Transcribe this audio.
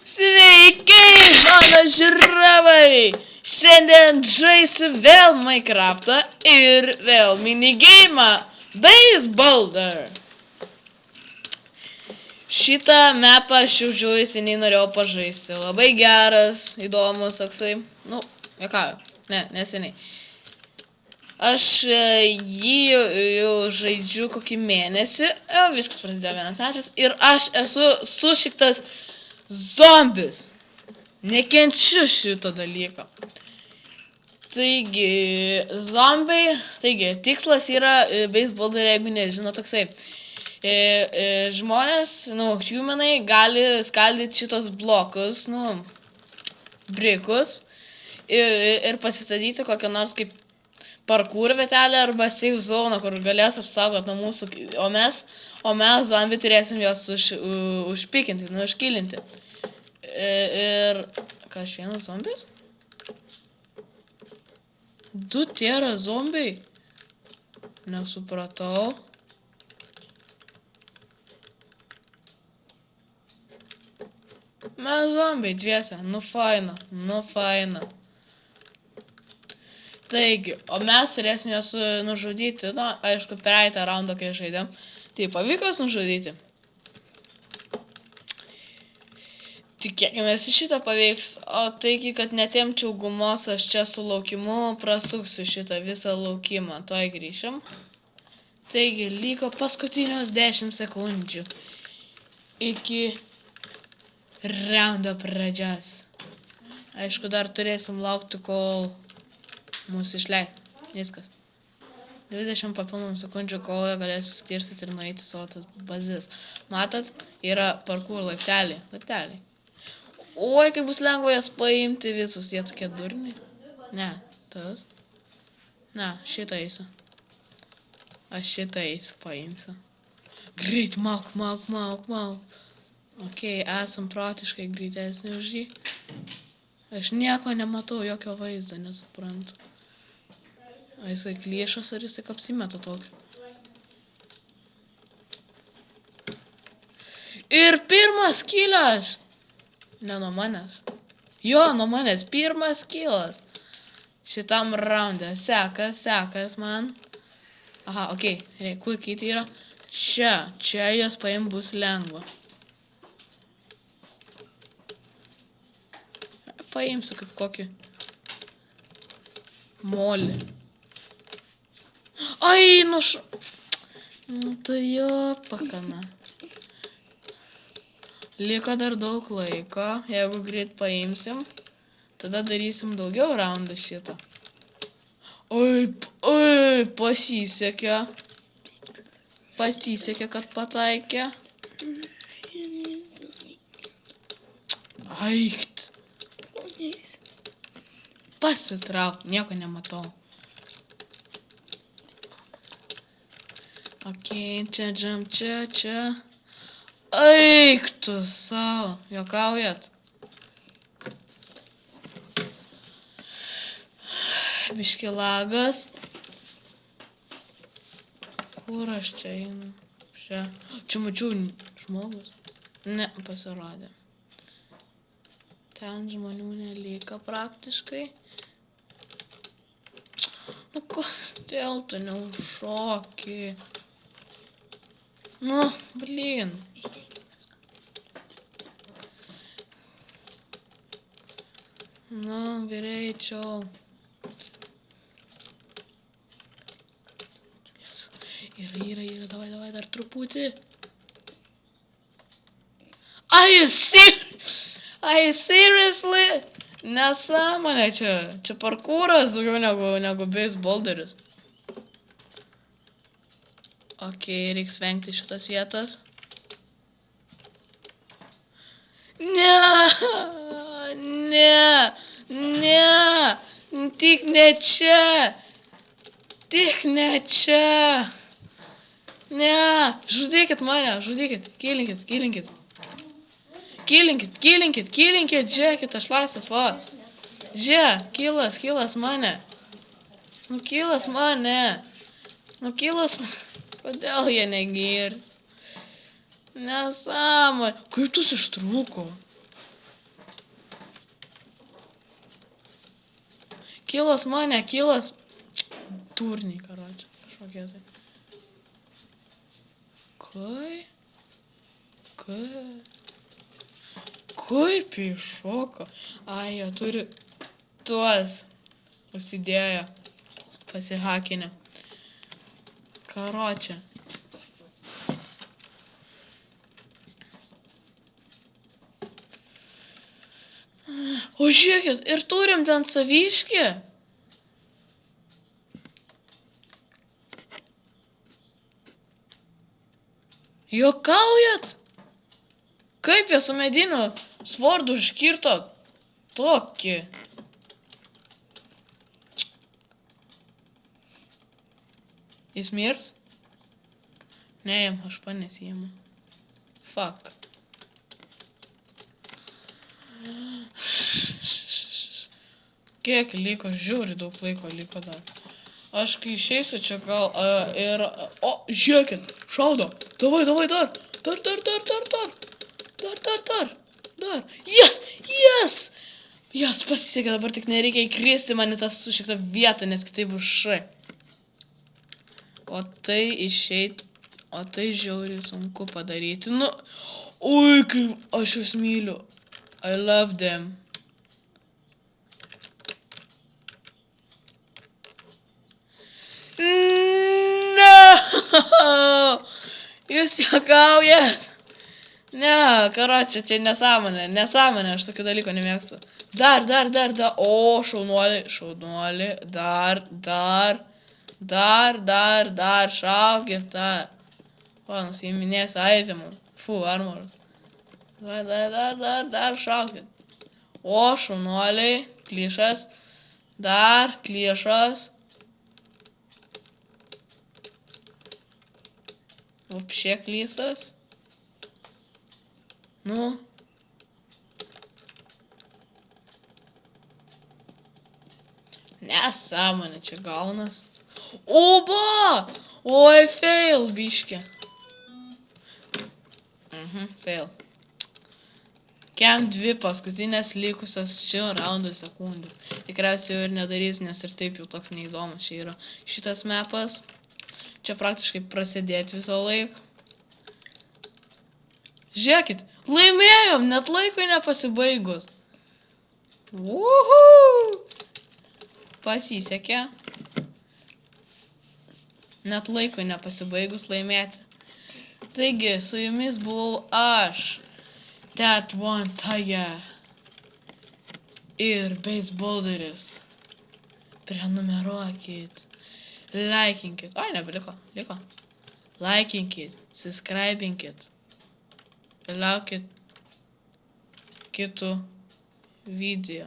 Sveiki, mano žiūrovai! Šiandien žaisiu vėl Minecraftą ir vėl minigeimą Basebalder. Šitą mapą aš jau žiūrėjau seniai norėjau pažaisti. Labai geras, įdomus, toksai. Nu, neseniai. Aš jį jau žaidžiu kokį mėnesį. Viskas prasidėjo vienas metas. Ir aš esu sušiktas zombis. Nekenčiu šito dalyko. Taigi, zombiai. Taigi, tikslas yra Basebalder, jeigu nežino, toksai. Žmonės, humanai gali skaldyti šitos blokus, brikus ir pasistatyti kokią nors kaip parkour vietelę arba safe zone, kur galės apsaugoti nuo mūsų, o mes zombiai turėsim juos užpikinti, užkilinti. Ir ką, aš vienas zombis? Du tėra zombiai? Nesupratau. Mes zombiai dviese, faina. Taigi, o mes turėsim juos nužudyti, aišku, pereitą raundą, kai žaidėm, tai pavyko nužudyti. Tikėkimės šitą pavyks, o taigi, kad netemčiau gumos, aš čia su laukimu prasuksiu šitą visą laukimą, tuoj grįšim. Taigi, liko paskutinios 10 sekundžių iki raundo pradžios. Aišku, dar turėsim laukti, kol mūsų išleid. Viskas. 20 papildomų sekundžių, kol jie galės skirstyti ir nueiti savo tas bazės. Matot, yra parkour laipteliai. Oi, kaip bus lengva jas paimti visus. Jie tokie durniai. Ne, tas. Ne, šitą eisiu. Aš šitą eisiu paimsiu. Greit, mauk. Ok, esam protiškai greitesni už jį. Aš nieko nematau, jokio vaizdo, nesuprantu. Ar jisai kliešas, ar jisai apsimeta tokio. Ir pirmas kilas! Ne nuo manęs. Jo, nuo manęs pirmas kilas. Šitam raunde. Sekas man. Aha, ok. Kur kiti yra? Čia jos paim bus lengva. Paimsiu kaip kokį molį. Ai, tai jo pakana. Liko dar daug laiko. Jeigu greit paimsim, tada darysim daugiau raundų šito. Oi, pasisekė. Pasisekė, kad pataikė. Aikt. Pasitrauk, nieko nematau. Ok, čia. Eik tu savo, juokaujat. Biški lagas. Kur aš čia einu? Čia mačiau žmogus. Ne, pasirodė. Ten žmonių neliko praktiškai. Kodėl tu neužšoki? Blin. Greičiau. Yra, davai, dar truputį. Are you seriously? Nesąmonė čia. Čia parkūras daugiau negu Basebalderis. Ok, reiks vengti šitas vietas. Ne. Tik ne čia. Ne. Žudykit mane, kilinkit. Kilinkit, žiūrėkit, aš laisvas, va. Žiūrėk, kilas mane. Kilas mane. Kodėl jie negirdi? Nesąmonė. Kaip tu ištrūko? Kilas mane, kilas. Turniai, karoči. Kažkokie tai. Kaip iššoko? Ai, jie turi tuos užsidėję. Pasihakinę. Karoči. O žiūrėkit, ir turim ten saviškį. Juokaujat? Kaip jie su mediniu svordu iškirto tokį? Jis mirs? Ne, jam HP nesijama. Fuck. Kiek liko, žiūri, daug laiko liko dar. Aš kai išeisiu čia gal ir... O, žiūrėkit, šaudo. Davai, dar. Dar. Yes! Yes, pasisekė, dabar tik nereikia įkristi man į tą sušiktą vietą, nes kitaip bus š. O tai žiauriai sunku padaryti. Nu, oi, kaip aš jūs myliu. I love them. No! Jūs juokaujat. Ne, karoči, čia nesąmonė, aš tokių dalykų nemėgstu. Dar. O, šaunuolį, dar, šaukit, dar. O, nusiiminės aitemų. Fu, armoras. Dar, šaukit. O, šaunuoliai, klišas, dar, klišas. Vapšė klysas. Nu. Nesąmonė čia gaunas. Oba! Oi, fail, biškė. Fail. Kem 2 paskutinės likusios šio raundų sekundės. Tikriausiai jau ir nedarys, nes ir taip jau toks neįdomus čia yra šitas mapas. Čia praktiškai prasidėti visą laiką. Žiūrėkit, laimėjom, net laikui nepasibaigus. Uhu! Pasisekė. Net laikui nepasibaigus laimėti. Taigi, su jumis buvau aš, That One Tiger ir Beisbolderis. Prenumeruokit. Laikinkit. Oi, nebeliko. Liko. Laikinkit. Subscribinkit. Laukit kitų video.